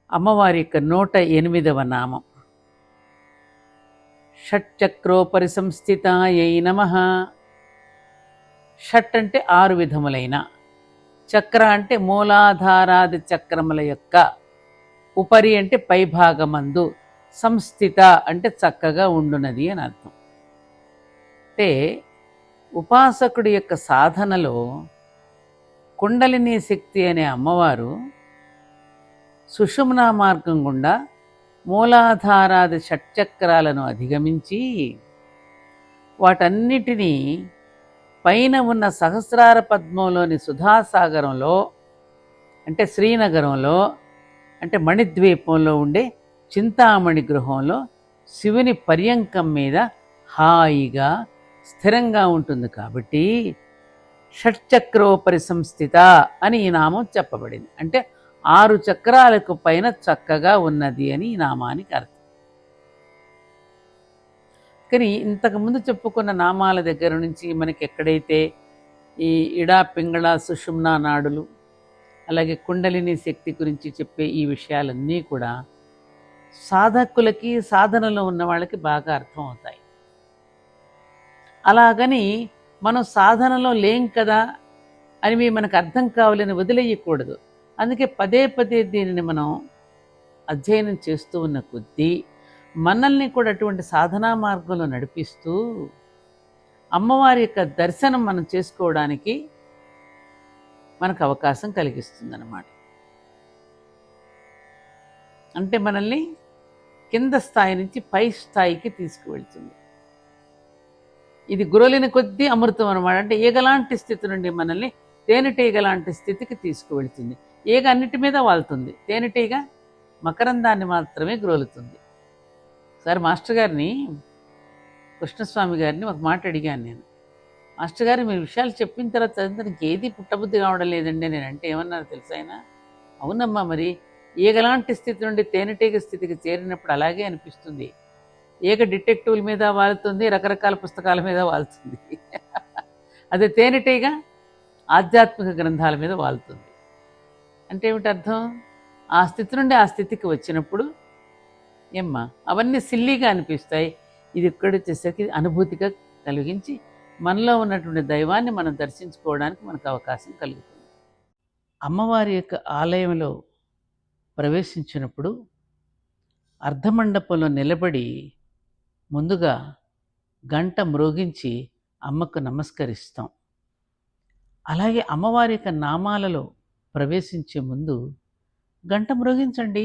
అమ్మవారి యొక్క 108వ నామం. షట్చక్రోపరి సంస్థితాయై నమః. షట్ అంటే 6 విధములైన, చక్ర అంటే మూలాధారాది చక్రముల యొక్క, ఉపరి అంటే పైభాగమందు, సంస్థిత అంటే చక్కగా ఉండునది అని అర్థం. అంటే ఉపాసకుడి యొక్క సాధనలో కుండలిని శక్తి అనే అమ్మవారు సుషుమ్నా మార్గం గుండా మూలాధారాది షట్చక్రాలను అధిగమించి వాటన్నిటినీ పైన ఉన్న సహస్రార పద్మంలోని సుధాసాగరంలో, అంటే శ్రీనగరంలో, అంటే మణిద్వీపంలో ఉండే చింతామణి గృహంలో శివుని పర్యంకం మీద హాయిగా స్థిరంగా ఉంటుంది. కాబట్టి షట్చక్రోపరి సంస్థిత అని ఈ నామం చెప్పబడింది. అంటే 6 చక్రాలకు పైన చక్కగా ఉన్నది అని ఈ నామానికి అర్థం. కానీ ఇంతకుముందు చెప్పుకున్న నామాల దగ్గర నుంచి మనకి ఎక్కడైతే ఈ ఇడా పింగళ సుషుమ్నా నాడులు, అలాగే కుండలిని శక్తి గురించి చెప్పే ఈ విషయాలన్నీ కూడా సాధకులకి, సాధనలో ఉన్న వాళ్ళకి బాగా అర్థం అవుతాయి. అలాగని మనం సాధనలో లేం కదా అని మనకు అర్థం కావాలని వదిలేయకూడదు. అందుకే పదే పదే దీనిని మనం అధ్యయనం చేస్తూ ఉన్న కొద్దీ మనల్ని కూడా అటువంటి సాధనా మార్గంలో నడిపిస్తూ అమ్మవారి యొక్క దర్శనం మనం చేసుకోవడానికి మనకు అవకాశం కలిగిస్తుందన్నమాట. అంటే మనల్ని కింద స్థాయి నుంచి పై స్థాయికి తీసుకువెళ్తుంది. ఇది గురలిన కొద్దీ అమృతం అన్నమాట. అంటే ఈగలాంటి స్థితి నుండి మనల్ని తేనెటీగ లాంటి స్థితికి తీసుకువెళ్తుంది. ఈగ అన్నిటి మీద వాళ్తుంది, తేనెటీగ మకరందాన్ని మాత్రమే గ్రోలుతుంది. సార్ మాస్టర్ గారిని, కృష్ణస్వామి గారిని ఒక మాట అడిగాను నేను. మాస్టర్ గారు మీరు విషయాలు చెప్పిన తర్వాత నాకు ఏది పుట్టబుద్ధి కావడం లేదండి. నేనంటే ఏమన్నారు తెలుసా ఆయన? అవునమ్మా, మరి ఈగలాంటి స్థితి నుండి తేనెటీగ స్థితికి చేరినప్పుడు అలాగే అనిపిస్తుంది. ఈగ డిటెక్టివ్ల మీద వాలుతుంది, రకరకాల పుస్తకాల మీద వాలుతుంది. అదే తేనెటీగ ఆధ్యాత్మిక గ్రంథాల మీద వాలుతుంది. అంటే ఏమిటి అర్థం? ఆ స్థితి నుండి ఆ స్థితికి వచ్చినప్పుడు ఏమ్మా అవన్నీ సిల్లీగా అనిపిస్తాయి. ఇది ఇక్కడికి వచ్చేసరికి అనుభూతిగా కలిగించి మనలో ఉన్నటువంటి దైవాన్ని మనం దర్శించుకోవడానికి మనకు అవకాశం కలుగుతుంది. అమ్మవారి యొక్క ఆలయంలో ప్రవేశించినప్పుడు అర్ధమండపంలో నిలబడి ముందుగా గంట మ్రోగించి అమ్మకు నమస్కరిస్తాం. అలాగే అమ్మవారి యొక్క నామాలలో ప్రవేశించే ముందు గంట మ్రోగించండి.